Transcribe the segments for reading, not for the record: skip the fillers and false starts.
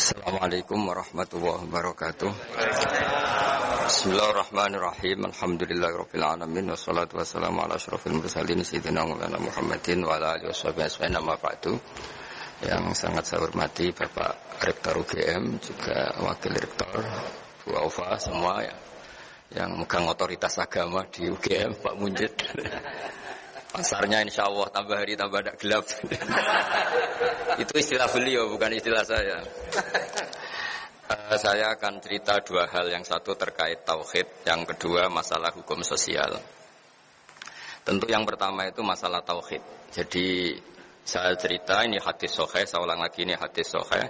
Assalamualaikum warahmatullahi wabarakatuh. Bismillahirrahmanirrahim. Alhamdulillahirabbil alamin wassalatu wassalamu ala asyrofil mursalin sayyidina Maulana Muhammadin wa ala alihi washabihi ajmain amma ba'du. Yang sangat saya hormati Bapak Rektor UGM, juga Wakil Rektor Bu Aufa, semua ya, yang megang otoritas agama di UGM, Pak Munjid. Pasarnya insya Allah tambah hari tambah tidak gelap. Itu istilah beliau, bukan istilah saya. Saya akan cerita dua hal. Yang satu terkait tauhid, yang kedua masalah hukum sosial. Tentu yang pertama itu masalah tauhid. Jadi saya cerita, ini hadis sahih, saya ulang lagi, ini hadis sahih.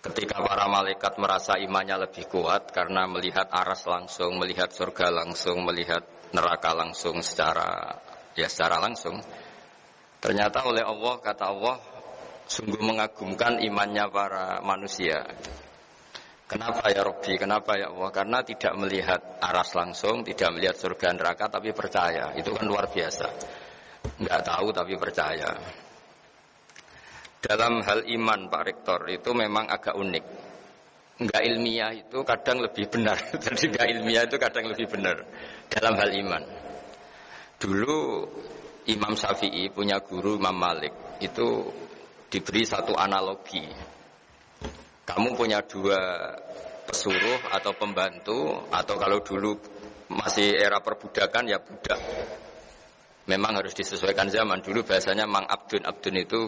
Ketika para malaikat merasa imannya lebih kuat karena melihat aras langsung, melihat surga langsung, melihat neraka langsung secara langsung. Ternyata oleh Allah, kata Allah, sungguh mengagumkan imannya para manusia. Kenapa ya Rabbi? Kenapa ya Allah? Karena tidak melihat aras langsung, tidak melihat surga neraka, tapi percaya. Itu kan luar biasa. Enggak tahu tapi percaya. Dalam hal iman Pak Rektor itu memang agak unik. Enggak ilmiah itu kadang lebih benar. Jadi enggak ilmiah itu kadang lebih benar dalam hal iman. Dulu Imam Syafi'i punya guru Imam Malik, itu diberi satu analogi. Kamu punya dua pesuruh atau pembantu, atau kalau dulu masih era perbudakan ya budak. Memang harus disesuaikan zaman. Dulu bahasanya Mang Abdun. Abdun itu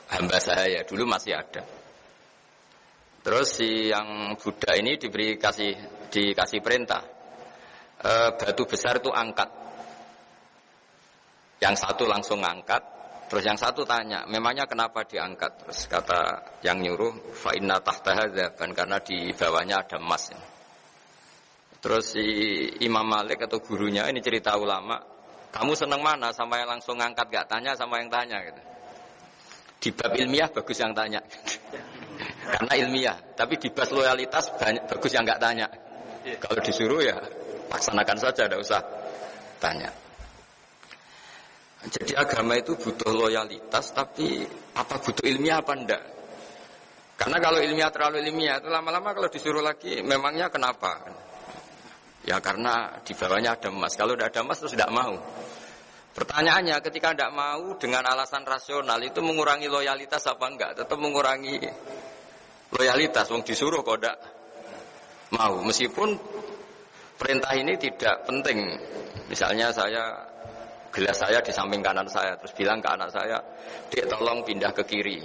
hamba sahaya, dulu masih ada. Terus si yang budak ini dikasih perintah, batu besar itu angkat. Yang satu langsung angkat, terus yang satu tanya, memangnya kenapa diangkat? Terus kata yang nyuruh, fa inna tahtaha dzaban, karena di bawahnya ada emas. Terus si Imam Malik atau gurunya ini cerita ulama, kamu senang mana, sama yang langsung angkat gak tanya, sama yang tanya gitu. Di bab ilmiah bagus yang tanya. Karena ilmiah, tapi di bab loyalitas bagus yang nggak tanya. Kalau disuruh ya laksanakan saja, tidak usah tanya. Jadi agama itu butuh loyalitas, tapi apa butuh ilmiah apa enggak? Karena kalau ilmiah terlalu ilmiah itu lama-lama kalau disuruh lagi, memangnya kenapa? Ya karena di bawahnya ada emas. Kalau tidak ada emas terus tidak mau. Pertanyaannya, ketika tidak mau dengan alasan rasional itu mengurangi loyalitas apa enggak? Tetap mengurangi loyalitas. Wong disuruh kok tidak mau. Meskipun perintah ini tidak penting. Misalnya gelas saya di samping kanan saya, terus bilang ke anak saya, "Dek, tolong pindah ke kiri."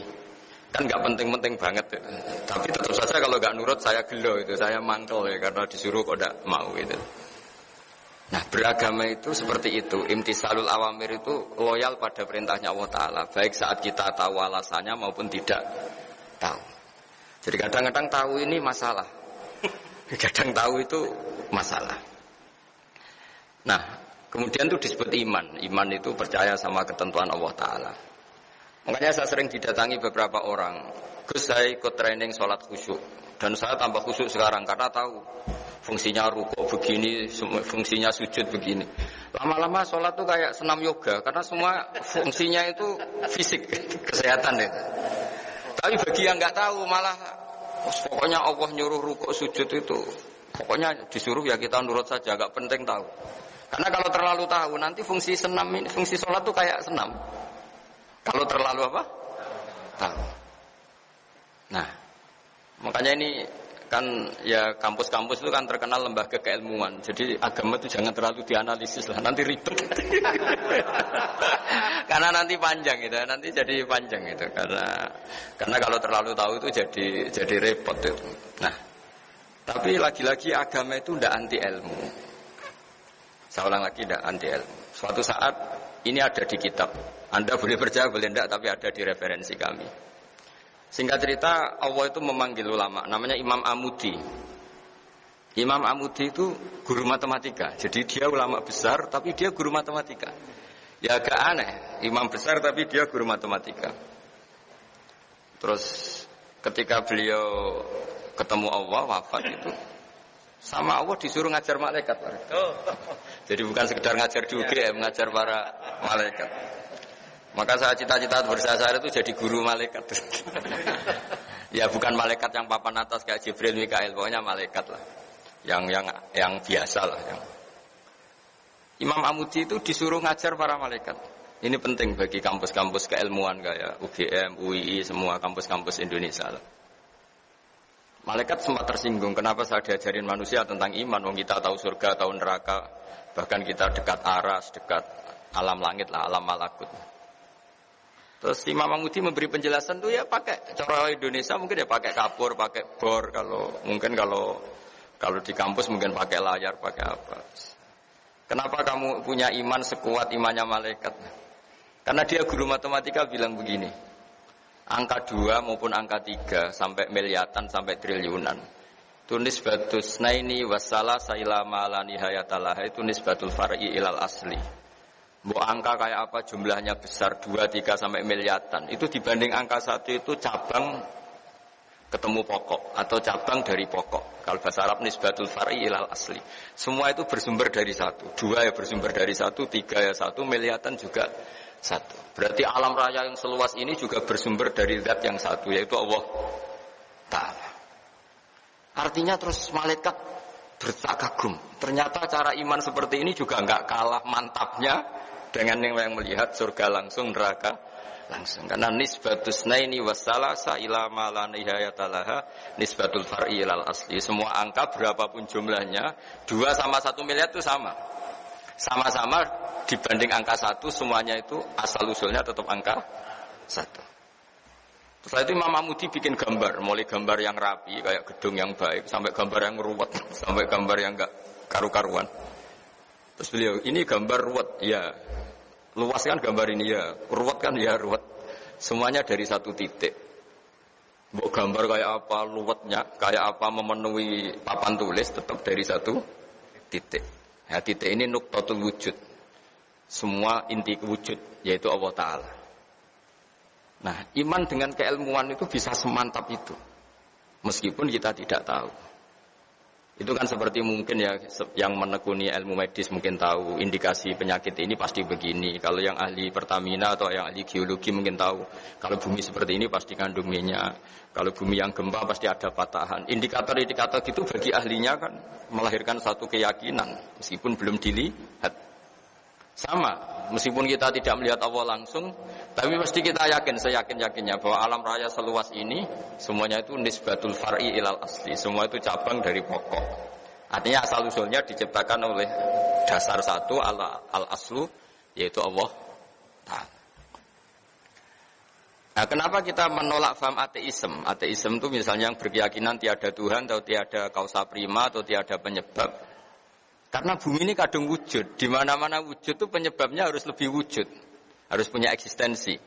Kan nggak penting-penting banget. Tapi tetap saja kalau nggak nurut saya gelo itu, saya mangkel ya karena disuruh kok tidak mau gitu. Nah, beragama itu seperti itu. Imtisalul awamir itu loyal pada perintahnya Allah Ta'ala, baik saat kita tahu alasannya maupun tidak tahu. Jadi kadang-kadang tahu ini masalah, kadang tahu itu masalah. Nah, kemudian itu disebut iman. Iman itu percaya sama ketentuan Allah Ta'ala. Makanya saya sering didatangi beberapa orang, Gus, saya ikut training sholat khusyuk, dan saya tambah khusyuk sekarang karena tahu fungsinya rukuk begini, fungsinya sujud begini. Lama-lama sholat tuh kayak senam yoga, karena semua fungsinya itu fisik, kesehatan ya. Tapi bagi yang nggak tahu malah, pokoknya Allah nyuruh rukuk sujud itu, pokoknya disuruh ya kita nurut saja, nggak penting tahu. Karena kalau terlalu tahu nanti fungsi sholat tuh kayak senam. Kalau terlalu apa? Tahu. Nah, makanya ini kan ya kampus-kampus itu kan terkenal lembaga keilmuan. Jadi agama itu jangan terlalu dianalisis lah, nanti ribet. Karena nanti panjang gitu, nanti jadi panjang gitu. Karena kalau terlalu tahu itu jadi repot itu. Nah, tapi lagi-lagi agama itu tidak anti ilmu. Saya ulang lagi, tidak anti ilmu. Suatu saat ini ada di kitab. Anda boleh percaya boleh tidak, tapi ada di referensi kami. Singkat cerita, Allah itu memanggil ulama, namanya Imam Amudi. Imam Amudi itu guru matematika. Jadi dia ulama besar, tapi dia guru matematika. Ya agak aneh, imam besar tapi dia guru matematika. Terus ketika beliau ketemu Allah, wafat itu, sama Allah disuruh ngajar malaikat. Jadi bukan sekedar ngajar di UGM, ngajar para malaikat. Maka saya cita-cita bersasar itu jadi guru malaikat. Ya bukan malaikat yang papan atas kayak Jibril, Mikail, pokoknya malaikat lah. Yang biasa lah. Imam Amudi itu disuruh ngajar para malaikat. Ini penting bagi kampus-kampus keilmuan kayak UGM, UII, semua kampus-kampus Indonesia lah. Malaikat sempat tersinggung, kenapa saya diajarin manusia tentang iman, wong kita tahu surga, tahu neraka, bahkan kita dekat aras, dekat alam langit lah, alam malakut. Terus Imam Amudi memberi penjelasan tuh ya pakai cara Indonesia mungkin ya pakai kapur, pakai bor, kalau di kampus mungkin pakai layar, pakai apa. Kenapa kamu punya iman sekuat imannya malaikat? Karena dia guru matematika bilang begini, angka 2 maupun angka 3 sampai miliatan sampai triliunan. Itu nisbatus naini wassalah sailama la nihayatalah, itu nisbatul far'i ilal asli. Mbok angka kayak apa jumlahnya besar 2, 3 sampai miliatan. Itu dibanding angka 1 itu cabang ketemu pokok atau cabang dari pokok. Kalau bahasa Arab nisbatul far'i ilal asli. Semua itu bersumber dari 1. 2 ya bersumber dari 1, 3 ya 1, miliatan juga 1. Berarti alam raya yang seluas ini juga bersumber dari zat yang 1, yaitu Allah Ta'ala. Artinya terus malaikat bertak kagum. Ternyata cara iman seperti ini juga enggak kalah mantapnya dengan yang melihat surga langsung, neraka langsung. Karena nisbatus naini wassalasa ila ma la nihayatalaha nisbatul far'i ilal asli. Semua angka berapapun jumlahnya 2 sama 1 miliar itu sama. Sama-sama dibanding angka 1 semuanya itu asal usulnya tetap angka 1. Setelah itu Imam Amudi bikin gambar, mulai gambar yang rapi kayak gedung yang baik sampai gambar yang ruwet, sampai gambar yang enggak karu-karuan. Terus beliau, ini gambar ruwet, ya luas kan gambar ini ya, ruwet kan ya ruwet. Semuanya dari 1 titik. Mbok gambar kayak apa luwetnya, kayak apa memenuhi papan tulis tetap dari 1 titik. Ya, titik ini nuqtatul wujud. Semua inti wujud yaitu Allah Ta'ala. Nah, iman dengan keilmuan itu bisa semantap itu. Meskipun kita tidak tahu. Itu kan seperti mungkin ya yang menekuni ilmu medis mungkin tahu indikasi penyakit ini pasti begini. Kalau yang ahli Pertamina atau yang ahli geologi mungkin tahu kalau bumi seperti ini pasti kandung minyak. Kalau bumi yang gempa pasti ada patahan. Indikator-indikator gitu bagi ahlinya kan melahirkan satu keyakinan meskipun belum dilihat. Sama, meskipun kita tidak melihat Allah langsung, tapi pasti kita yakin, seyakin-yakinnya bahwa alam raya seluas ini, semuanya itu nisbatul far'i ilal asli, semua itu cabang dari pokok. Artinya asal-usulnya diciptakan oleh dasar satu, al-aslu, yaitu Allah Ta'ala. Nah, kenapa kita menolak faham ateisme? Ateisme itu misalnya yang berkeyakinan tiada Tuhan, atau tiada kausa prima, atau tiada penyebab. Karena bumi ini kadung wujud, di mana-mana wujud itu penyebabnya harus lebih wujud, harus punya eksistensi.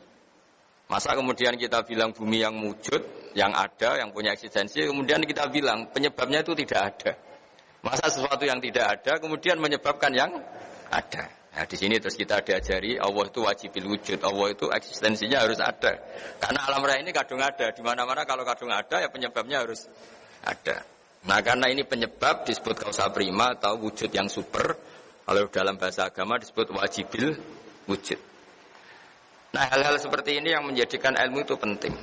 Masa kemudian kita bilang bumi yang wujud, yang ada, yang punya eksistensi, kemudian kita bilang penyebabnya itu tidak ada. Masa sesuatu yang tidak ada, kemudian menyebabkan yang ada. Nah, di sini terus kita diajari Allah itu wajibil wujud, Allah itu eksistensinya harus ada. Karena alam raya ini kadung ada, di mana-mana kalau kadung ada, ya penyebabnya harus ada. Nah, karena ini penyebab disebut kausa prima atau wujud yang super. Kalau dalam bahasa agama disebut wajibil wujud. Nah, hal-hal seperti ini yang menjadikan ilmu itu penting.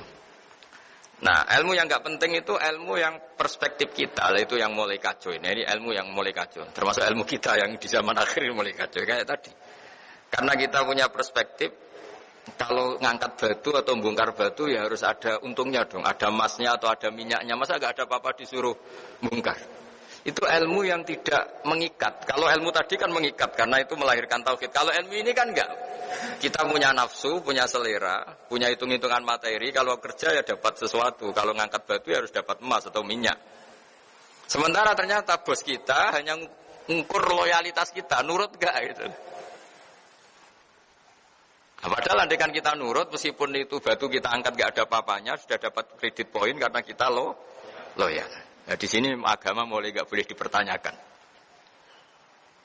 Nah, ilmu yang enggak penting itu ilmu yang perspektif kita, itu yang mulai kacau. Ini ilmu yang mulai kacau. Termasuk ilmu kita yang di zaman akhir mulai kacau kayak tadi. Karena kita punya perspektif kalau ngangkat batu atau bongkar batu ya harus ada untungnya dong, ada emasnya atau ada minyaknya. Masa enggak ada apa-apa disuruh bongkar? Itu ilmu yang tidak mengikat. Kalau ilmu tadi kan mengikat karena itu melahirkan tauhid. Kalau ilmu ini kan enggak. Kita punya nafsu, punya selera, punya hitung-hitungan materi. Kalau kerja ya dapat sesuatu. Kalau ngangkat batu ya harus dapat emas atau minyak. Sementara ternyata bos kita hanya ngukur loyalitas kita, nurut enggak gitu. Nah, padahal andaikan kita nurut, meskipun itu batu kita angkat gak ada apa-apanya, sudah dapat kredit poin karena kita loyal. Nah, di sini agama mulai gak boleh dipertanyakan.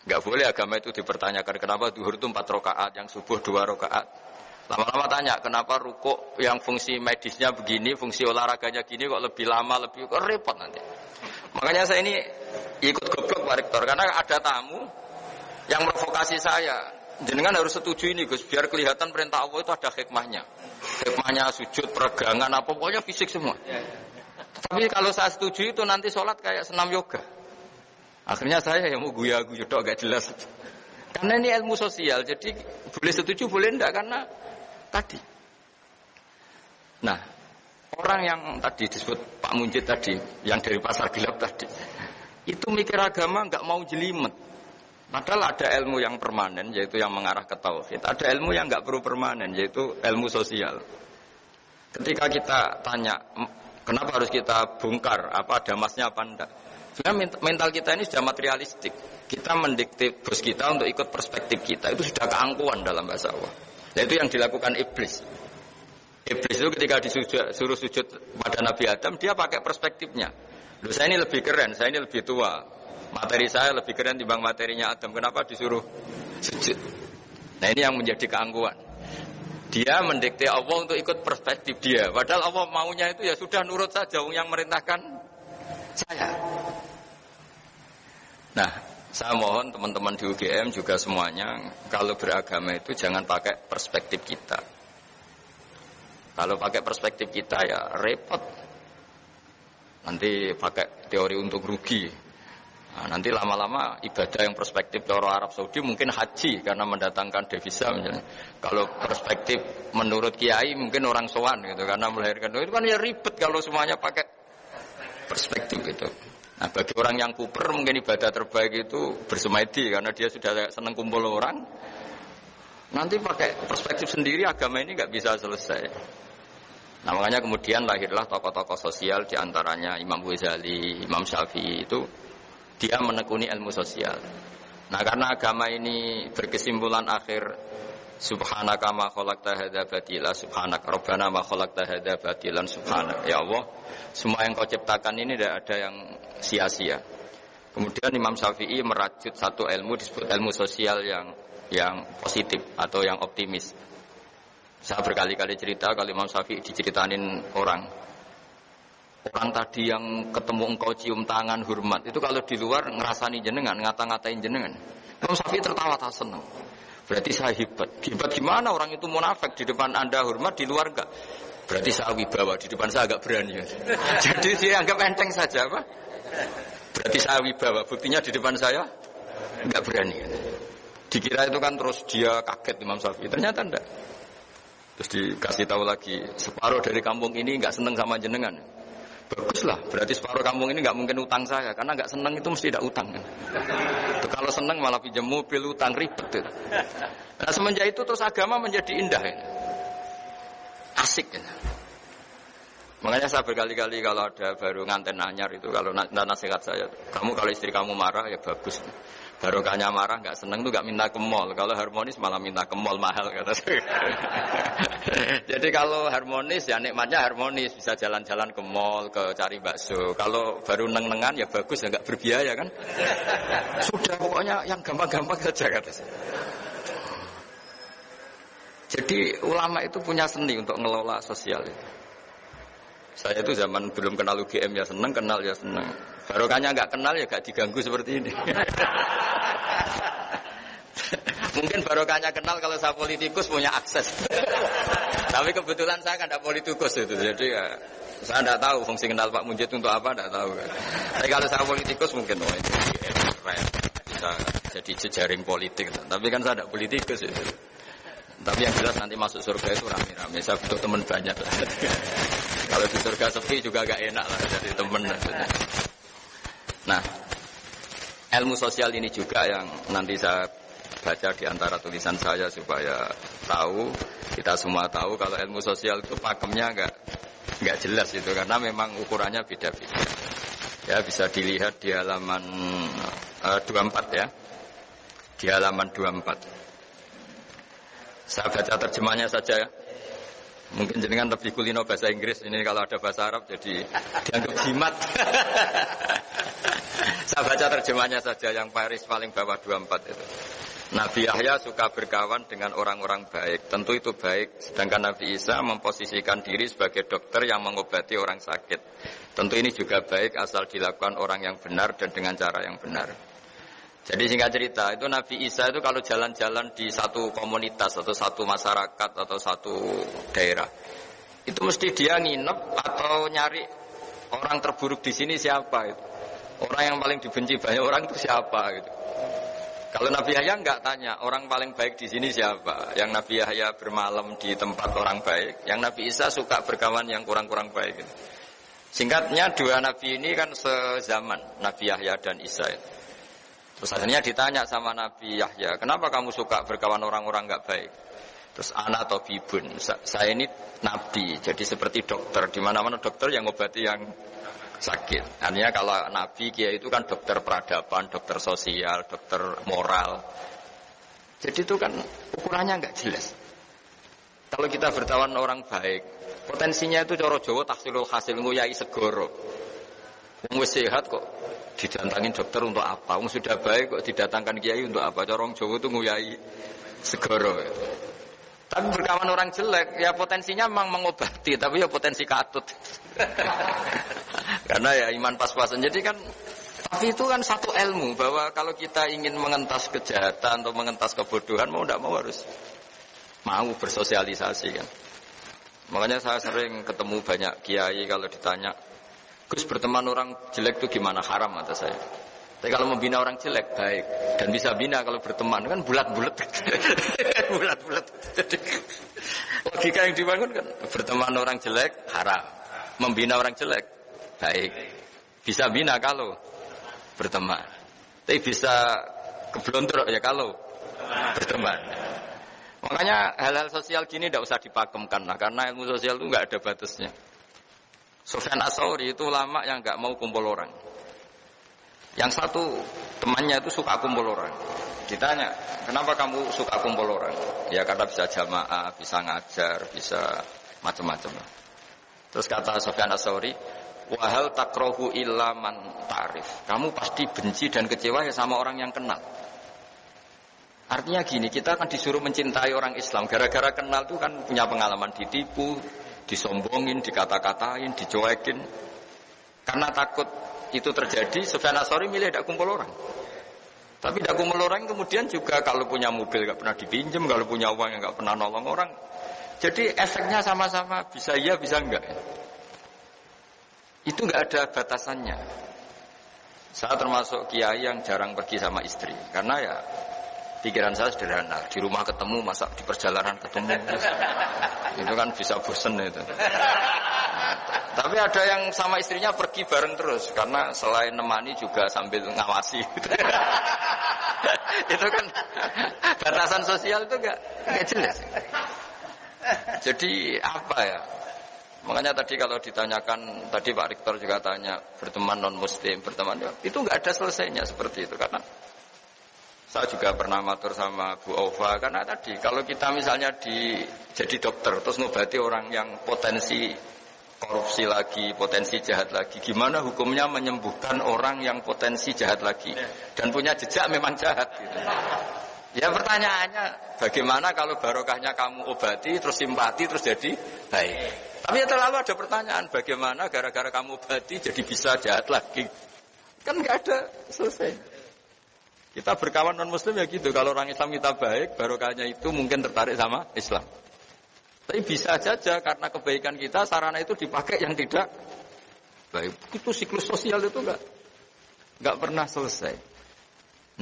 Gak boleh agama itu dipertanyakan. Kenapa duhur itu 4 rakaat, yang subuh 2 rakaat. Lama-lama tanya, kenapa rukuk yang fungsi medisnya begini, fungsi olahraganya gini kok lebih lama, lebih kok repot nanti. Makanya saya ini ikut goblok Pak Rektor, karena ada tamu yang provokasi saya. jenengan harus setuju ini Gus, biar kelihatan perintah Allah itu ada hikmahnya. Hikmahnya sujud, peregangan, apa pokoknya fisik semua. Tapi kalau saya setuju itu nanti sholat kayak senam yoga. Akhirnya saya yang mau guya-guya dok gak jelas. Karena ini ilmu sosial, jadi boleh setuju boleh enggak karena tadi. Nah, orang yang tadi disebut Pak Munjid tadi, yang dari pasar gelap tadi, itu mikir agama enggak mau jelimet. Padahal ada ilmu yang permanen, yaitu yang mengarah ke tauhid. Ada ilmu yang enggak perlu permanen, yaitu ilmu sosial. Ketika kita tanya, kenapa harus kita bongkar, apa ada emasnya apa enggak? Sebenarnya mental kita ini sudah materialistik. Kita mendikte bos kita untuk ikut perspektif kita. Itu sudah keangkuhan dalam bahasa Allah. Nah, itu yang dilakukan iblis. Iblis itu ketika disuruh sujud pada Nabi Adam, dia pakai perspektifnya. Loh, saya ini lebih keren, saya ini lebih tua. Materi saya lebih keren dibanding materinya Adam. Kenapa disuruh sujud? Nah, ini yang menjadi keangkuhan. Dia mendikte Allah untuk ikut perspektif dia. Padahal Allah maunya itu ya sudah nurut saja yang merintahkan saya. Nah, saya mohon teman-teman di UGM juga semuanya, kalau beragama itu jangan pakai perspektif kita. Kalau pakai perspektif kita ya repot. Nanti pakai teori untuk rugi. Nah, nanti lama-lama ibadah yang perspektif orang Arab Saudi mungkin haji karena mendatangkan devisa misalnya. Kalau perspektif menurut kiai mungkin orang sowan gitu karena melahirkan itu kan ya ribet kalau semuanya pakai perspektif itu. Nah, bagi orang yang kuper mungkin ibadah terbaik itu bersemedi karena dia sudah senang kumpul orang. Nanti pakai perspektif sendiri agama ini nggak bisa selesai. Nah, makanya kemudian lahirlah tokoh-tokoh sosial diantaranya Imam Ghazali, Imam Syafi'i itu dia menekuni ilmu sosial. Nah, karena agama ini berkesimpulan akhir subhanaka ma khalaqta hadza batila subhanak rabbana ma khalaqta hadza batilan subhanak. Ya Allah, semua yang kau ciptakan ini tidak ada yang sia-sia. Kemudian Imam Syafi'i merajut satu ilmu disebut ilmu sosial yang positif atau yang optimis. Saya berkali-kali cerita kalau Imam Syafi'i diceritain orang tadi yang ketemu engkau cium tangan hormat itu kalau di luar ngerasani jenengan, ngata-ngatain jenengan. Imam Syafi'i tertawa tak senang. Berarti saya hebat. Hebat gimana orang itu munafik di depan Anda hormat, di luar enggak? Berarti saya wibawa, di depan saya agak berani. Jadi dia anggap enteng saja apa? Berarti saya wibawa, buktinya di depan saya enggak berani. Dikira itu kan terus dia kaget Imam Syafi'i, ternyata enggak. Terus dikasih tahu lagi, separuh dari kampung ini enggak seneng sama jenengan. Baguslah, berarti separuh kampung ini nggak mungkin utang saya, karena nggak seneng itu mesti tidak utang. Tuh, kalau seneng malah pinjam mobil, utang ribet. Tuh. Nah, semenjak itu terus agama menjadi indah, ya. Asik. Ya. Makanya saya berkali-kali kalau ada baru nganten anyar itu, kalau nasihat saya, kamu kalau istri kamu marah ya bagus. Barokahnya marah nggak seneng tuh nggak minta ke mall. Kalau harmonis malah minta ke mall mahal kata saya. Jadi kalau harmonis ya nikmatnya harmonis, bisa jalan-jalan ke mall, ke cari bakso. Kalau baru neng-nengan ya bagus ya nggak berbiaya kan. Sudah pokoknya yang gampang-gampang saja kata saya. Jadi ulama itu punya seni untuk ngelola sosial itu. Saya itu zaman belum kenal UGM ya seneng, kenal ya seneng. Barokahnya nggak kenal ya nggak diganggu seperti ini. Mungkin barokahnya kenal kalau saya politikus punya akses. Tapi kebetulan saya kan tidak politikus itu, jadi ya saya tidak tahu fungsi kenal Pak Munjid untuk apa, tidak tahu. Tapi kalau saya politikus mungkin itu bisa jadi jejaring politik. Tapi kan saya tidak politikus itu. Tapi yang jelas nanti masuk surga itu rame-rame. Saya butuh teman banyak. Kalau di surga sepi juga agak enak lah jadi teman. Nah, ilmu sosial ini juga yang nanti saya baca di antara tulisan saya supaya tahu, kita semua tahu kalau ilmu sosial itu pakemnya enggak jelas itu karena memang ukurannya beda-beda. Ya bisa dilihat di halaman 24 ya. Di halaman 24. Saya baca terjemahnya saja ya. Mungkin jenengan lebih kulino bahasa Inggris, ini kalau ada bahasa Arab jadi dianggap jimat. Saya baca terjemahnya saja yang baris paling bawah 24 itu. Nabi Yahya suka berkawan dengan orang-orang baik. Tentu itu baik. Sedangkan Nabi Isa memposisikan diri sebagai dokter yang mengobati orang sakit. Tentu ini juga baik asal dilakukan orang yang benar dan dengan cara yang benar. Jadi singkat cerita, itu Nabi Isa itu kalau jalan-jalan di satu komunitas atau satu masyarakat atau satu daerah, itu mesti dia nginep atau nyari orang terburuk di sini siapa itu. Orang yang paling dibenci banyak orang itu siapa gitu. Kalau Nabi Yahya enggak tanya, orang paling baik di sini siapa? Yang Nabi Yahya bermalam di tempat orang baik, yang Nabi Isa suka berkawan yang kurang-kurang baik gitu. Singkatnya dua nabi ini kan sezaman, Nabi Yahya dan Isa itu. Terus akhirnya ditanya sama Nabi Yahya, kenapa kamu suka berkawan orang-orang enggak baik? Terus ana atau bibun, saya ini nabi, jadi seperti dokter, di mana-mana dokter yang ngobati yang sakit. Artinya kalau nabi kiai itu kan dokter peradaban, dokter sosial, dokter moral. Jadi itu kan ukurannya enggak jelas. Kalau kita bertawan orang baik, potensinya itu coro Jawa tahsilul hasil nguyai segoro. Wong wis sehat kok didatangin dokter untuk apa? Wong sudah baik kok didatangkan kiai untuk apa? Corong Jawa itu nguyai segoro. Tapi berkawan orang jelek, ya potensinya memang mengobati, tapi ya potensi katut. Karena ya iman pas-pasan. Jadi kan, tapi itu kan satu ilmu bahwa kalau kita ingin mengentas kejahatan atau mengentas kebodohan, mau tidak mau harus mau bersosialisasi kan. Makanya saya sering ketemu banyak kiai kalau ditanya, Gus berteman orang jelek itu gimana? Haram kata saya. Tapi kalau membina orang jelek baik dan bisa bina kalau berteman kan bulat-bulat, bulat-bulat. Jadi logika yang dibangun kan berteman orang jelek haram, membina orang jelek baik, bisa bina kalau berteman. Tapi bisa keblontor ya kalau berteman. Makanya hal-hal sosial gini tidak usah dipakemkan lah, karena ilmu sosial itu nggak ada batasnya. Sufyan Ats-Tsauri itu ulama yang nggak mau kumpul orang. Yang satu temannya itu suka kumpul orang. Ditanya, kenapa kamu suka kumpul orang? Ya karena bisa jamaah, bisa ngajar, bisa macam-macam. Terus kata Sufyan Ats-Tsauri, wahal takrohu illa man ta'rif. Kamu pasti benci dan kecewa ya sama orang yang kenal. Artinya gini, kita kan disuruh mencintai orang Islam. Gara-gara kenal itu kan punya pengalaman ditipu, disombongin, dikata-katain, dicuekin. Karena takut itu terjadi, Sufyan Ats-Tsauri milih tidak kumpul orang. Tapi tidak kumpul orang kemudian juga kalau punya mobil nggak pernah dipinjam, kalau punya uang yang nggak pernah nolong orang. Jadi efeknya sama-sama, bisa iya bisa enggak. Itu nggak ada batasannya. Saya termasuk kiai yang jarang pergi sama istri, karena ya pikiran saya sederhana, di rumah ketemu, masa di perjalanan ketemu, itu kan bisa bosen itu. Tapi ada yang sama istrinya pergi bareng terus, karena selain nemani juga sambil ngawasi. Itu kan batasan sosial itu nggak jelas. Jadi apa ya? Makanya tadi kalau ditanyakan, tadi Pak Rektor juga tanya, berteman non Muslim, berteman itu nggak ada selesainya seperti itu, karena saya juga pernah matur sama Bu Aufa, karena tadi kalau kita misalnya jadi dokter terus ngobati orang yang potensi korupsi lagi, potensi jahat lagi, gimana hukumnya menyembuhkan orang yang potensi jahat lagi dan punya jejak memang jahat gitu. Ya pertanyaannya, bagaimana kalau barokahnya kamu obati terus simpati terus jadi baik. Tapi ya terlalu ada pertanyaan, bagaimana gara-gara kamu obati jadi bisa jahat lagi. Kan nggak ada selesai. Kita berkawan non-muslim ya gitu. Kalau orang Islam kita baik, barokahnya itu mungkin tertarik sama Islam. Tapi bisa saja karena kebaikan kita, sarana itu dipakai yang tidak baik. Itu siklus sosial itu nggak pernah selesai.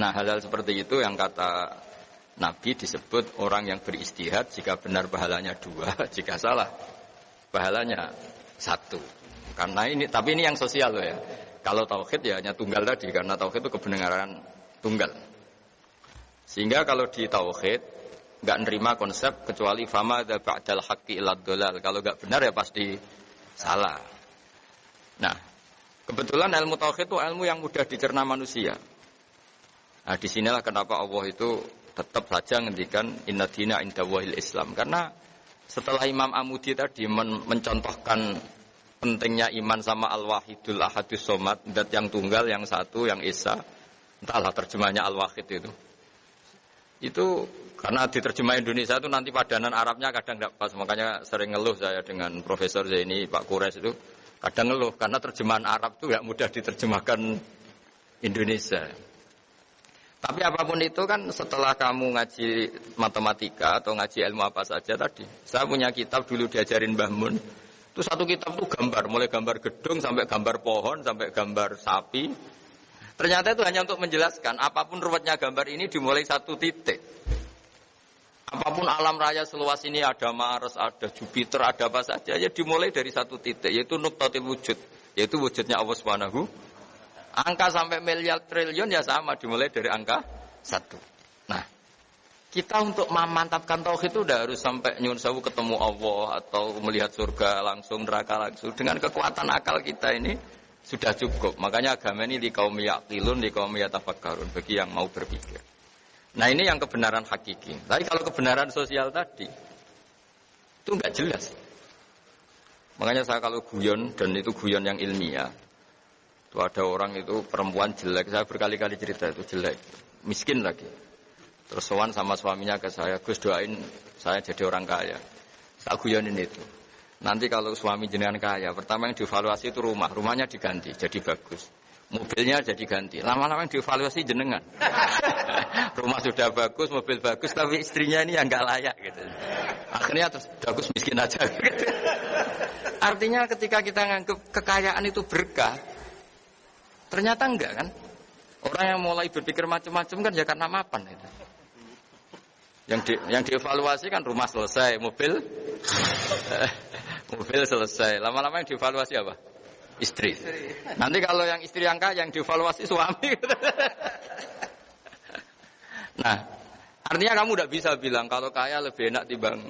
Nah hal-hal seperti itu yang kata Nabi disebut orang yang beristihad, jika benar pahalanya 2, jika salah pahalanya 1. Karena ini, tapi ini yang sosial loh ya. Kalau tauhid ya hanya tunggal tadi, karena tauhid itu kebenaran tunggal. Sehingga kalau di tauhid enggak nerima konsep kecuali fama dza ba'dal haqqi illa dhalal. Kalau enggak benar ya pasti salah. Nah, kebetulan ilmu tauhid itu ilmu yang mudah dicerna manusia. Nah, disinilah kenapa Allah itu tetap saja ngendikan inna dina indallahil Islam, karena setelah Imam Amudi tadi mencontohkan pentingnya iman sama Al-Wahidul Ahadus Somad, zat yang tunggal, yang satu, yang esa. Entahlah terjemahnya Al-Wahid itu. Itu karena diterjemah Indonesia itu nanti padanan Arabnya kadang tidak pas. Makanya sering ngeluh saya dengan Profesor Zaini, Pak Kures itu. Kadang ngeluh karena terjemahan Arab itu tidak mudah diterjemahkan Indonesia. Tapi apapun itu kan setelah kamu ngaji matematika atau ngaji ilmu apa saja tadi. Saya punya kitab dulu diajarin Mbah Mun. Itu satu kitab tuh gambar, mulai gambar gedung sampai gambar pohon sampai gambar sapi. Ternyata itu hanya untuk menjelaskan apapun ruwetnya gambar ini dimulai satu titik. Apapun alam raya seluas ini ada Mars, ada Jupiter, ada apa saja ya dimulai dari satu titik yaitu nuqtatil wujud, yaitu wujudnya Allah Subhanahu. Angka sampai miliar triliun ya sama dimulai dari angka 1. Nah, kita untuk memantapkan tauhid itu udah harus sampai nyun sewu ketemu Allah atau melihat surga langsung, neraka langsung. Dengan kekuatan akal kita ini sudah cukup. Makanya agama ini di kaum yaqilun, di kaum yatafakkarun, bagi yang mau berpikir. Nah, ini yang kebenaran hakiki. Tapi kalau kebenaran sosial tadi itu enggak jelas. Makanya saya kalau guyon dan itu guyon yang ilmiah. Itu ada orang itu perempuan jelek, saya berkali-kali cerita itu jelek, miskin lagi. Terus sowan sama suaminya ke saya, Gus doain saya jadi orang kaya. Saya guyonin itu. Nanti kalau suami jenengan kaya, pertama yang dievaluasi itu rumahnya diganti, jadi bagus. Mobilnya jadi ganti. Lama-lama yang dievaluasi jenengan. Rumah sudah bagus, mobil bagus, tapi istrinya ini yang nggak layak gitu. Akhirnya terus bagus miskin aja. Gitu. Artinya ketika kita nganggap kekayaan itu berkah. Ternyata enggak kan? Orang yang mulai berpikir macam-macam kan ya karena mapan itu. Yang dievaluasi kan rumah selesai, mobil selesai. Lama-lama yang dievaluasi apa? Istri. Nanti kalau yang istri yang kaya yang dievaluasi suami. Nah, artinya kamu tidak bisa bilang kalau kaya lebih enak timbang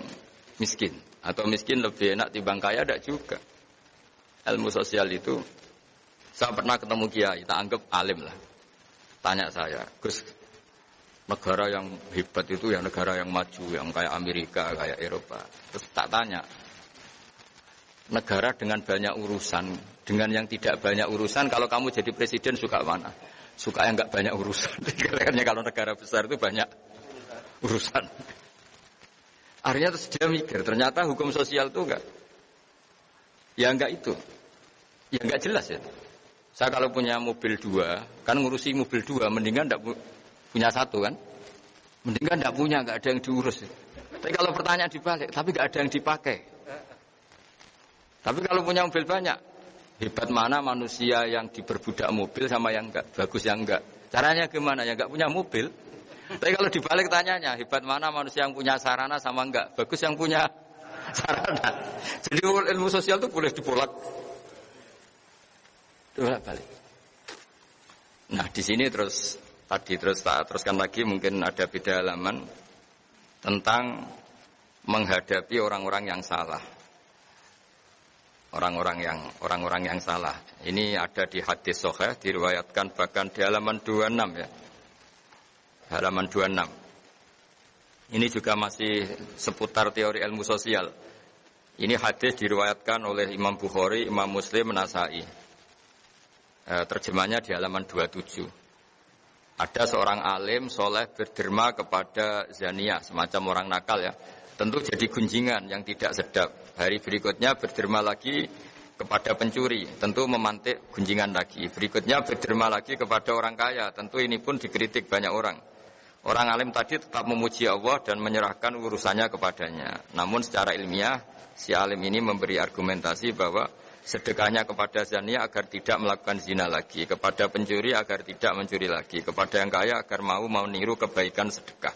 miskin atau miskin lebih enak timbang kaya, tidak juga. Ilmu sosial itu saya pernah ketemu kiai, tak anggap alim lah. Tanya saya, Gus, negara yang hebat itu ya negara yang maju, yang kayak Amerika, kayak Eropa. Terus tak tanya, negara dengan banyak urusan, dengan yang tidak banyak urusan, kalau kamu jadi presiden suka mana? Suka yang nggak banyak urusan. Karena kalau negara besar itu banyak urusan. Akhirnya terus dia mikir, ternyata hukum sosial itu enggak. Ya enggak itu. Ya enggak jelas ya. Saya kalau punya mobil 2, kan ngurusi mobil 2, mendingan enggak punya 1 kan? Mendingan enggak punya, enggak ada yang diurus. Tapi kalau pertanyaan dibalik, tapi enggak ada yang dipakai. Tapi kalau punya mobil banyak, hebat mana manusia yang diperbudak mobil sama yang enggak, bagus yang enggak. Caranya gimana? Ya enggak punya mobil. Tapi kalau dibalik tanyanya, hebat mana manusia yang punya sarana sama enggak, bagus yang punya sarana. Jadi ilmu sosial itu boleh dibolak balik. Nah, di sini terus tak teruskan lagi, mungkin ada beda halaman tentang menghadapi orang-orang yang salah. Orang-orang yang salah. Ini ada di hadis sahih, diriwayatkan bahkan di halaman 26 ya. Halaman 26. Ini juga masih seputar teori ilmu sosial. Ini hadis diriwayatkan oleh Imam Bukhari, Imam Muslim, Nasa'i. Terjemahnya di halaman 27. Ada seorang alim soleh berderma kepada zaniyah, semacam orang nakal ya. Tentu jadi gunjingan yang tidak sedap. Hari berikutnya berderma lagi kepada pencuri, tentu memantik gunjingan lagi. Berikutnya berderma lagi kepada orang kaya, tentu ini pun dikritik banyak orang. Orang alim tadi tetap memuji Allah dan menyerahkan urusannya kepadanya. Namun secara ilmiah, si alim ini memberi argumentasi bahwa sedekahnya kepada zania agar tidak melakukan zina lagi, kepada pencuri agar tidak mencuri lagi, kepada yang kaya agar mau niru kebaikan sedekah.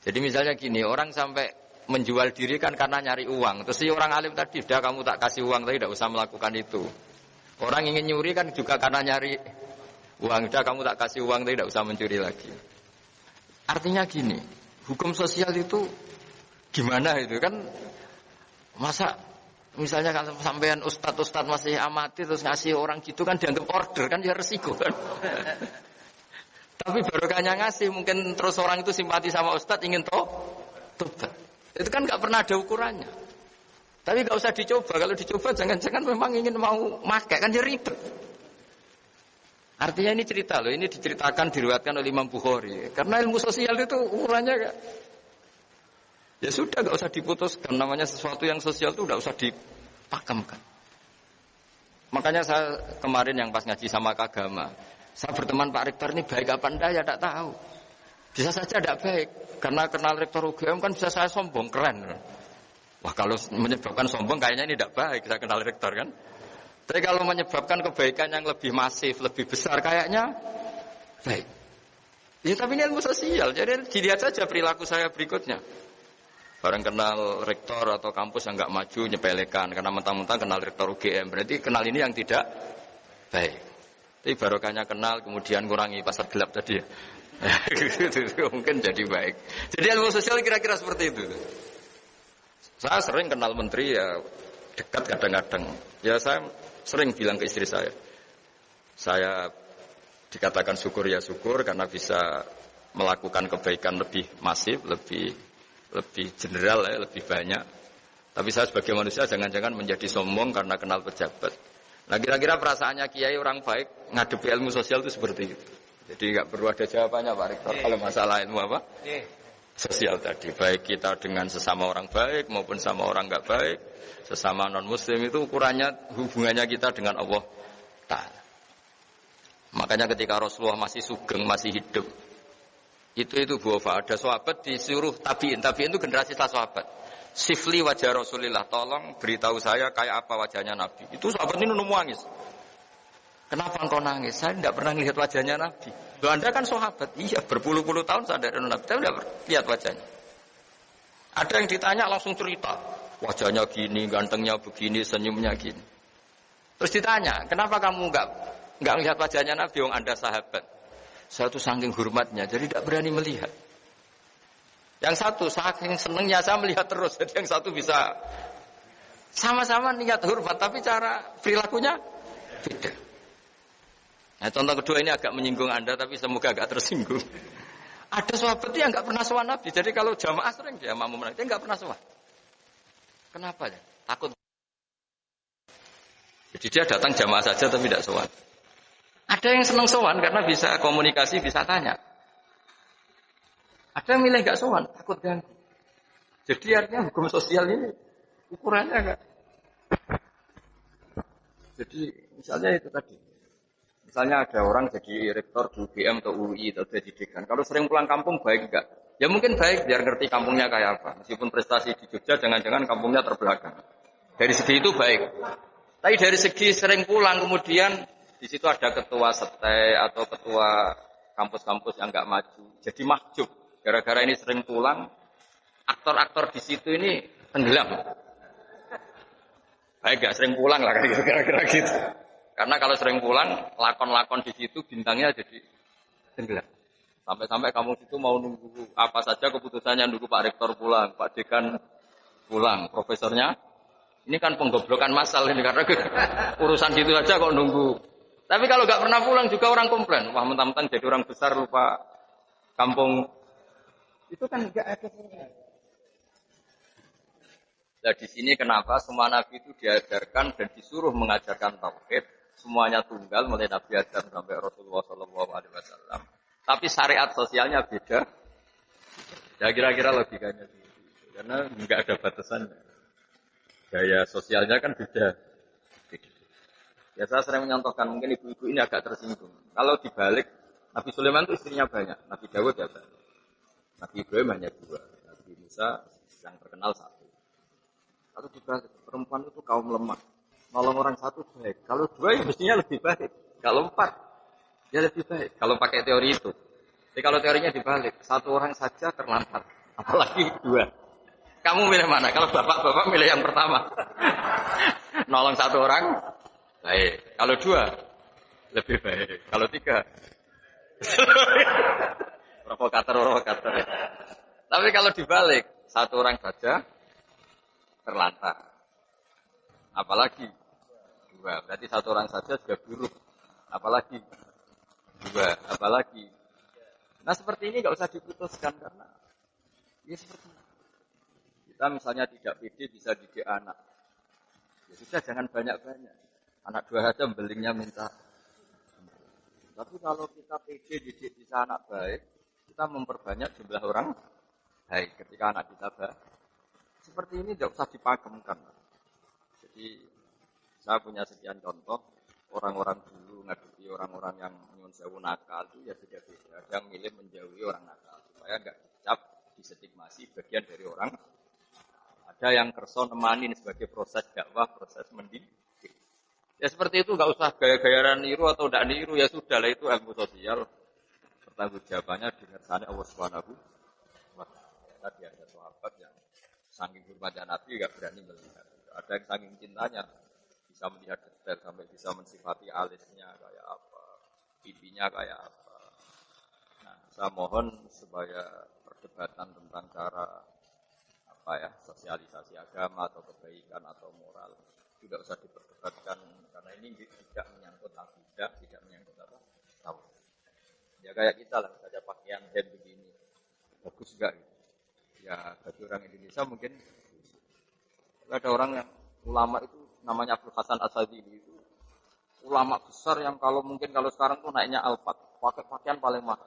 Jadi misalnya gini, orang sampai menjual diri kan karena nyari uang. Terus si orang alim tadi, sudah kamu tak kasih uang, tapi tidak usah melakukan itu. Orang ingin nyuri kan juga karena nyari uang, sudah kamu tak kasih uang, tapi tidak usah mencuri lagi. Artinya gini, hukum sosial itu gimana itu kan, masa misalnya kalau sampean ustadz masih amati terus ngasih orang gitu kan dianggap order kan ya resiko kan. Tapi barokahnya ngasih mungkin terus orang itu simpati sama ustadz ingin tobat. Itu kan nggak pernah ada ukurannya. Tapi nggak usah dicoba. Kalau dicoba jangan-jangan memang ingin mau makai kan ya ribet. Artinya ini cerita loh, ini diceritakan diriwayatkan oleh Imam Bukhari. Karena ilmu sosial itu ukurannya kan. Ya sudah, nggak usah diputuskan. Namanya sesuatu yang sosial itu nggak usah dipakamkan. Makanya saya kemarin yang pas ngaji sama agama, Saya berteman Pak Rektor ini baik apa enggak ya tidak tahu. Bisa saja tidak baik. Karena kenal Rektor UGM kan bisa saya sombong, keren. Wah kalau menyebabkan sombong kayaknya ini tidak baik, saya kenal Rektor kan. Tapi kalau menyebabkan kebaikan yang lebih masif, lebih besar kayaknya baik. Ya tapi ini ilmu sosial, jadi dilihat saja perilaku saya berikutnya. Barang kenal Rektor atau kampus yang nggak maju, nyepelekan. Karena mentang-mentang kenal Rektor UGM, berarti kenal ini yang tidak baik. Tapi barokahnya kenal, kemudian kurangi pasar gelap tadi ya. Mungkin jadi baik. Jadi ilmu sosial kira-kira seperti itu. Saya sering kenal menteri ya dekat kadang-kadang. Ya saya sering bilang ke istri saya dikatakan syukur ya syukur karena bisa melakukan kebaikan lebih masif, lebih general ya, lebih banyak. Tapi saya sebagai manusia jangan-jangan menjadi sombong karena kenal pejabat. Nah kira-kira perasaannya kiai orang baik ngadepi ilmu sosial itu seperti itu. Jadi nggak perlu ada jawabannya Pak Rektor kalau masalah ilmu apa? Sosial tadi. Baik kita dengan sesama orang baik maupun sama orang nggak baik, sesama non Muslim itu ukurannya hubungannya kita dengan Allah Ta'ala. Makanya ketika Rasulullah masih sugeng, masih hidup, itu Bu Ofa, ada sahabat disuruh tabiin itu generasi setelah sahabat. Sifli wajah Rasulillah, tolong beritahu saya kayak apa wajahnya Nabi. Itu sahabat ini nangis. Kenapa engkau nangis? Saya tidak pernah lihat wajahnya Nabi. Loh Anda kan sahabat. Iya, berpuluh-puluh tahun saya dari Nabi, tapi tidak lihat wajahnya. Ada yang ditanya langsung cerita. Wajahnya gini, gantengnya begini, senyumnya gini. Terus ditanya, kenapa kamu enggak lihat wajahnya Nabi yang Anda sahabat? Saya tuh saking hormatnya, jadi tidak berani melihat. Yang satu saking senengnya saya melihat terus, jadi yang satu bisa sama-sama niat hormat, tapi cara perilakunya beda. Nah, contoh kedua ini agak menyinggung Anda, tapi semoga agak tersinggung. Ada sahabat yang enggak pernah sowan Nabi, jadi kalau jamaah sering dia makmum Nabi, dia enggak pernah sowan. Kenapa ya? Takut. Jadi dia datang jamaah saja tapi tidak sowan. Ada yang senang sowan karena bisa komunikasi, bisa tanya. Ada yang milih enggak sowan, takut ganggu. Jadi artinya hukum sosial ini ukurannya enggak. Jadi misalnya itu tadi. Misalnya ada orang jadi rektor di UGM atau UI atau jadi dekan. Kalau sering pulang kampung baik enggak? Ya mungkin baik biar ngerti kampungnya kayak apa. Meskipun prestasi di Jogja jangan-jangan kampungnya terbelakang. Dari segi itu baik. Tapi dari segi sering pulang kemudian di situ ada ketua setai atau ketua kampus-kampus yang enggak maju. Jadi mahjub. Gara-gara ini sering pulang, aktor-aktor di situ ini tenggelam. Baik enggak sering pulang lah kira-kira gitu. Karena kalau sering pulang, lakon-lakon di situ bintangnya jadi tenggelam. Sampai-sampai kamu situ mau nunggu apa saja keputusannya, nunggu Pak Rektor pulang, Pak Dekan pulang, profesornya. Ini kan penggoblokan massal ini karena urusan gitu aja kok nunggu. Tapi kalau nggak pernah pulang juga orang komplain. Wah mentang-mentang jadi orang besar lupa kampung. Itu kan nggak ada. Nah di sini kenapa semua nabi itu diajarkan dan disuruh mengajarkan tauhid. Semuanya tunggal mulai Nabi Adam sampai Rasulullah SAW. Tapi syariat sosialnya beda. Ya kira-kira logikanya begitu. Karena nggak ada batasan. Gaya sosialnya kan beda. Ya saya sering menyontohkan mungkin ibu-ibu ini agak tersinggung. Kalau dibalik Nabi Sulaiman itu istrinya banyak. Nabi Dawud ya banyak. Nabi Ibrahim hanya 2. Nabi Musa yang terkenal 1. Kalau dibalik perempuan itu kaum lemah. Nolong orang 1 baik. Kalau 2 ya mestinya lebih baik. Kalau 4 ya lebih baik. Kalau pakai teori itu. Jadi kalau teorinya dibalik, 1 orang saja terlantar. Apalagi 2. Kamu milih mana? Kalau bapak-bapak milih yang pertama. Nolong 1 orang baik. Kalau 2 lebih baik. Kalau 3 provokator. Tapi kalau dibalik, 1 orang saja terlantar. Apalagi 2. Berarti 1 orang saja sudah buruk. Apalagi 2. Apalagi. Nah seperti ini nggak usah diputuskan karena ya seperti ini. Kita misalnya tidak pede bisa didik anak. Ya sudah jangan banyak-banyak. Anak 2 saja belingnya minta. Tapi kalau kita pede didik bisa anak baik, kita memperbanyak jumlah orang baik ketika anak kita baik. Seperti ini nggak usah dipakemkan. Jadi saya punya sekian contoh orang-orang dulu ngadepi menjauhi orang-orang yang nyuwun sewu nakal itu ya sudah beda. Ada yang milih menjauhi orang nakal supaya enggak dicap, distigmasi bagian dari orang. Ada yang kerso nemanin sebagai proses dakwah, proses mendidik. Ya seperti itu, enggak usah gaya-gayaan niru atau tidak niru, ya sudah lah itu ilmu sosial. Pertanggungjawabannya dingersani Allah Subhanahu wa Ta'ala. Tadi ada sahabat yang saking hormatnya Nabi enggak berani melihat. Ada yang saking cintanya bisa melihat detail sampai bisa mensifati alisnya kayak apa, pipinya kayak apa. Nah, saya mohon supaya perdebatan tentang cara apa ya, sosialisasi agama atau kebaikan atau moral tidak usah diperdebatkan karena ini tidak menyangkut akidah, tidak menyangkut apa tahu. Ya kayak kita lah, saja pakaian band begini bagus enggak gitu. Ya bagi orang Indonesia mungkin ada orang yang ulama itu namanya Abdul Hasan Asadili itu ulama besar yang kalau sekarang tuh naiknya Alphard, pakai pakaian paling mahal.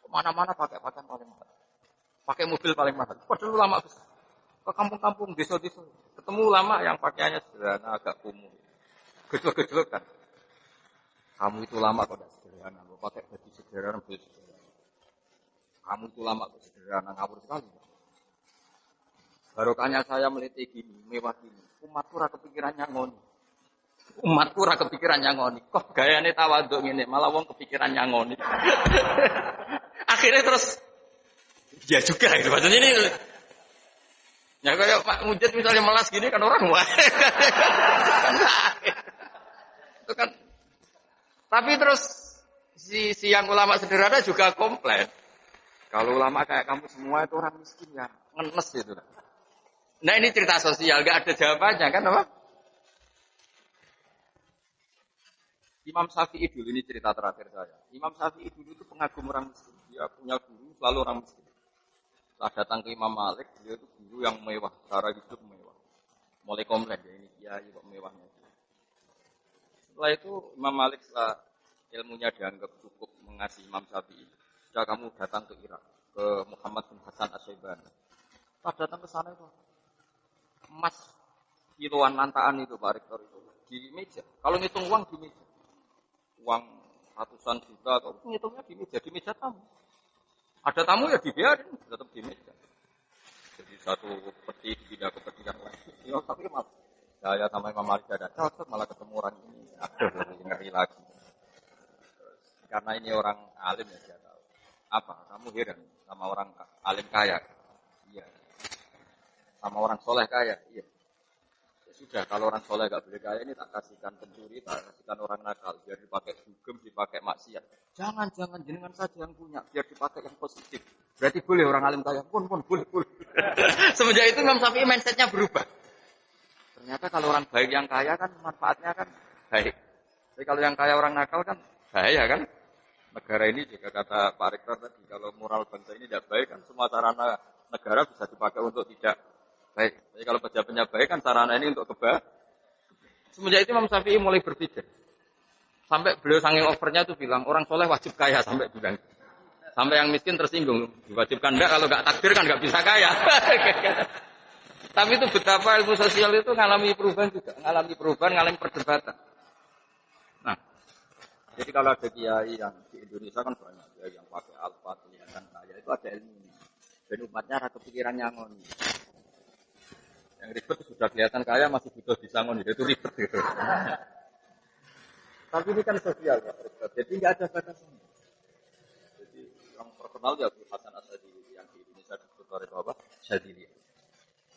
Kemana-mana pakai pakaian paling mahal. Pakai mobil paling mahal. Padahal ulama besar. Ke kampung-kampung, desa-desa, ketemu ulama yang pakaiannya sederhana, agak kumuh. Gejlok-gejlok kan. Kamu itu ulama kok tidak sederhana, mau pakai baju sederhana, baju sederhana. Kamu itu ulama kok sederhana, ngawur sekali. Barokahnya saya meliti gini, mewah gini. Umatku ora kepikiran nyangoni. Umatku ora kepikiran nyangoni. Kok gayane tawaduk ngene, malah wong kepikiran nyangoni. Akhirnya terus ya juga gitu. Maksudnya ini ya kayak Pak Mujid misalnya melas gini kan orang wah. Itu kan. Tapi terus si yang ulama sederhana juga komplain. Kalau ulama kayak kamu semua itu orang miskin ya, ngenes gitu. Nah ini cerita sosial, gak ada jawabannya kan apa? Imam Syafi'i dulu, ini cerita terakhir saya. Imam Syafi'i dulu itu pengagum orang miskin. Dia punya guru, selalu orang miskin. Setelah datang ke Imam Malik, dia itu guru yang mewah, cara hidup mewah. Mulai komplain, ya ini kiai kok mewahnya. Setelah itu Imam Malik setelah ilmunya dianggap cukup mengasihi Imam Syafi'i. Sudah kamu datang ke Irak, ke Muhammad bin Hasan As-Syaibani. Setelah datang ke sana itu, emas kiloan lantaan itu Pak Rektor itu di meja. Kalau ngitung uang di meja. Uang ratusan juta atau ngitungnya di meja tamu. Ada tamu ya dibiarin, tetap di meja. Jadi satu peti dipindah ke peti yang lain. Ya tapi maaf, saya sama Imam Malik ada cocok malah ketemu orang ini. Aduh, lebih ngeri lagi. Karena ini orang alim ya dia tahu. Apa? Kamu heran sama orang alim kaya? Iya. Sama orang soleh kaya? Iya. Sudah, kalau orang soleh gak boleh kaya ini tak kasihkan pencuri, tak kasihkan orang nakal, biar dipakai dugem, dipakai maksiat. Jangan jenengan saja yang punya, biar dipakai yang positif. Berarti boleh orang alim kaya, pun boleh. Semenjak itu Imam Syafi'i mindsetnya berubah. Ternyata kalau orang baik yang kaya kan manfaatnya kan baik. Tapi kalau yang kaya orang nakal kan bahaya kan. Negara ini juga kata Pak Rektor tadi, kalau moral bangsa ini tidak baik kan semua sarana negara bisa dipakai untuk tidak baik. Jadi kalau pejabatnya baik kan sarana ini untuk kebaikan. Semenjak itu Imam Syafi'i mulai berpikir. Sampai beliau saking overnya tuh bilang orang soleh wajib kaya sampai bilang. Sampai yang miskin tersinggung. Diwajibkan enggak kalau enggak takdir kan enggak bisa kaya. Tapi itu betapa ilmu sosial itu ngalami perubahan juga, ngalami perdebatan. Nah, jadi kalau ada kiai yang di Indonesia kan banyak kiai yang pakai alfa kelihatan kaya itu ada ilmunya. Dan umatnya ada kepikiran nyangon. Yang ribet sudah kelihatan kaya masih butuh disangon, itu ribet gitu. Tapi ini kan sosial ya, jadi nggak ada batasan. Jadi yang terkenal ya Abdul Hasan As-Sadili yang di Indonesia disebut oleh Bapak Sadili.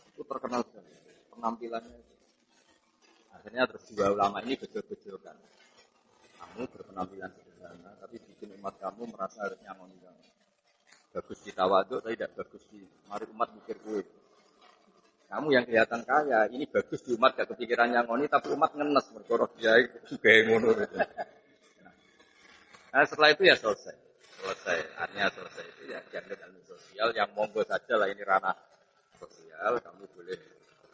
Itu terkenal sekali penampilannya. Akhirnya terus dua ulama ini gejol-gejolkan. Kamu berpenampilan sederhana, tapi bikin umat kamu merasa harus nyangon kamu. Bagus di tawaduk, tapi tidak bagus di mari umat mikir kue. Kamu yang kelihatan kaya, ini bagus di umat gak kepikiran nyangoni, tapi umat ngenes berkorok dia juga ngono. Nah setelah itu ya selesai. Artinya selesai itu ya dianggap ilmu sosial yang monggo saja lah ini ranah sosial, kamu boleh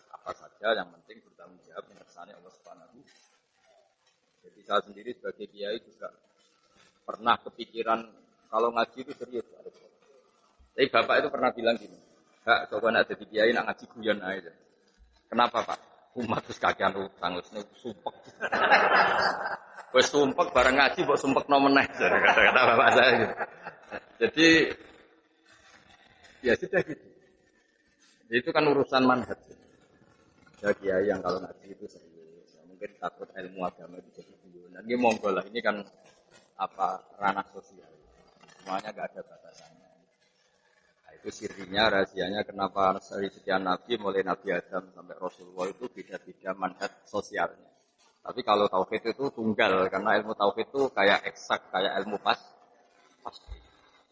apa saja yang penting bertanggung jawab mengersani Allah Subhanahu. Jadi saya sendiri sebagai kiai juga pernah kepikiran kalau ngaji itu serius. Tapi bapak itu pernah bilang gini, Kak, coba nak jadi kiai nak ngaji guyon aja. Kenapa Pak? Umat terus kakean utang, terus sumpek. Wes sumpek bareng ngaji mbok sumpekno meneh. Kata bapak saya gitu. Jadi ya sudah gitu. Itu kan urusan manhaj. Ya kiai yang kalau ngaji itu serius. Ya, mungkin takut ilmu agama itu jadi guyonan. Ini monggo lah, ini kan ranah sosial. Semuanya enggak ada batasannya. Nah, itu sirinya, rahasianya kenapa dari sekian nabi mulai Nabi Adam sampai Rasulullah itu beda-beda manhaj sosialnya. Tapi kalau tauhid itu tunggal karena ilmu tauhid itu kayak eksak, kayak ilmu pasti.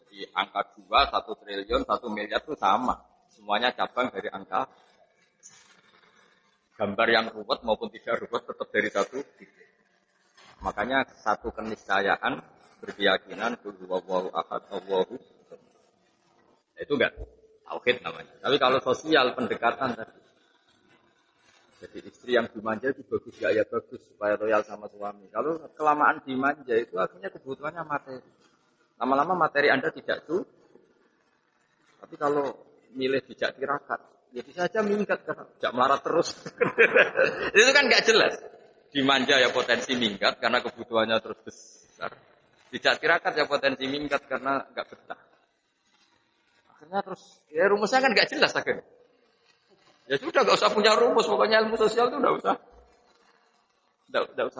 Jadi angka 2, 1 triliun, 1 miliar itu sama. Semuanya cabang dari angka. Gambar yang ruwet maupun tidak ruwet tetap dari satu titik. Makanya satu keniscayaan berkeyakinan Allahu ahad, Allahu. Itu enggak tauhid namanya. Tapi kalau sosial pendekatan tadi. Jadi istri yang dimanja itu bagus, ya bagus supaya loyal sama suami. Kalau kelamaan dimanja itu artinya kebutuhannya materi. Lama-lama materi Anda tidak cukup. Tapi kalau milih bijak tirakat, ya bisa saja minggat karena tidak melarat terus. Itu kan nggak jelas. Dimanja ya potensi minggat karena kebutuhannya terus besar. Bijak tirakat ya potensi minggat karena nggak betah. Akhirnya terus, ya rumusnya kan nggak jelas akhirnya. Ya sudah nggak usah punya rumus, pokoknya ilmu sosial itu nggak usah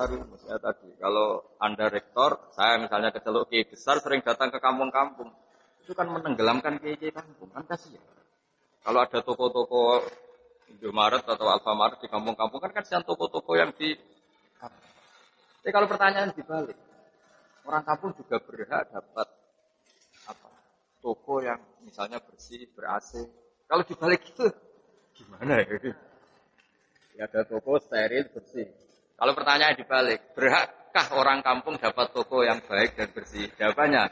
rumus ya tadi. Kalau Anda rektor, saya misalnya keceluk kiai besar sering datang ke kampung-kampung, itu kan menenggelamkan kiai kampung, kan kasihan. Kalau ada toko-toko Indomaret atau Alfamart di kampung-kampung kan kasihan toko-toko yang di. Tapi kalau pertanyaan dibalik, orang kampung juga berhak dapat toko yang misalnya bersih, ber-AC. Kalau dibalik itu gimana ya? Ya ada toko steril bersih. Kalau pertanyaan dibalik, berhakkah orang kampung dapat toko yang baik dan bersih? Jawabannya,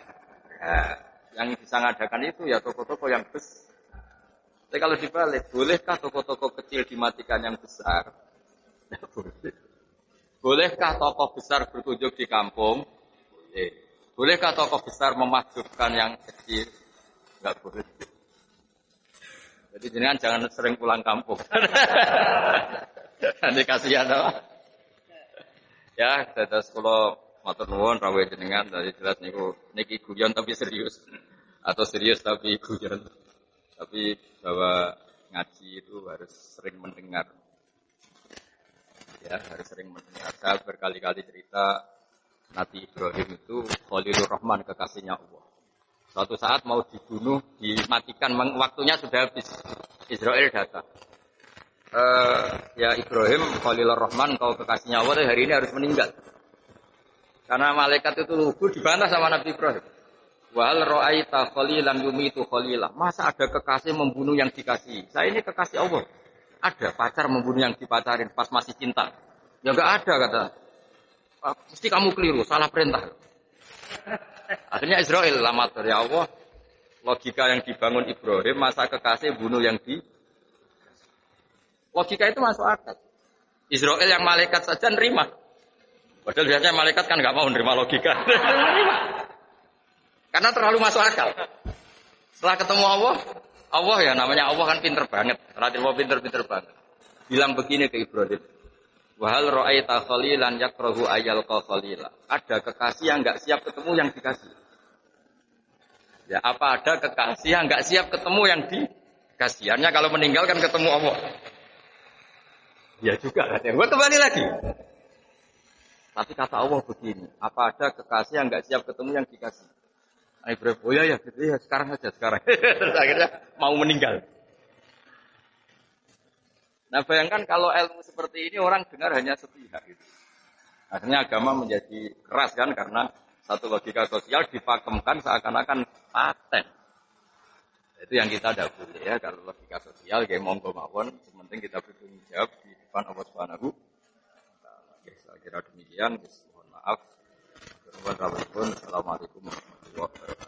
yang bisa ngadakan itu ya toko-toko yang besar. Tapi kalau dibalik, bolehkah toko-toko kecil dimatikan yang besar? Tidak boleh. Bolehkah tokoh besar berkunjung di kampung? Boleh. Bolehkah tokoh besar memahjubkan yang kecil? Tidak boleh. Jadi jenengan jangan sering pulang kampung. Nanti kasihan apa? Ya, terus kalau matur nuwun rawuh jenengan tadi jelas niki guyon tapi serius atau serius tapi guyon. Tapi bahwa ngaji itu harus sering mendengar. Ya, harus sering mendengar. Saya berkali-kali cerita Nabi Ibrahim itu Khalilur Rahman, kekasihnya Allah. Suatu saat mau dibunuh, dimatikan, waktunya sudah habis. Israel datang. Ya Ibrahim, Khalilur Rahman, kau kekasihnya Allah, hari ini harus meninggal. Karena malaikat itu lugu dibantah sama Nabi Ibrahim. Wahal ra'aita khalilan yumitu khalilah. Masa ada kekasih membunuh yang dikasih? Saya ini kekasih Allah. Ada pacar membunuh yang dipacarin pas masih cinta. Ya enggak ada kata. Mesti kamu keliru, salah perintah. Akhirnya Israel lamatur, ya Allah. Logika yang dibangun Ibrahim, masa kekasih bunuh yang di. Logika itu masuk akal. Israel yang malaikat saja nerima. Padahal biasanya malaikat kan nggak mau nerima logika. Karena terlalu masuk akal. Setelah ketemu Allah ya namanya Allah kan pinter banget. Rasulullah pinter banget. Bilang begini ke Ibrahim. Wahal ra'aita khalilan yakrahu ayyalqa khalila. Ada kekasih yang enggak siap ketemu yang dikasih. Ya, apa ada kekasih yang enggak siap ketemu yang dikasih? Hanya kalau meninggalkan ketemu Allah. Ya juga katanya. Gua kembali lagi. Tapi kata Allah begini, apa ada kekasih yang enggak siap ketemu yang dikasih? Ibrahim, oh ya, gitu ya, sekarang aja. Terus akhirnya mau meninggal. Nah bayangkan kalau ilmu seperti ini orang dengar hanya sepihak gitu. Akhirnya agama menjadi keras kan karena satu logika sosial dipakemkan seakan-akan paten. Itu yang kita tidak boleh ya kalau logika sosial kayak monggo mawon, penting kita bertanggung jawab di depan Allah Subhanahu. Ya, saya kira demikian. Mohon maaf. Assalamualaikum warahmatullahi wabarakatuh.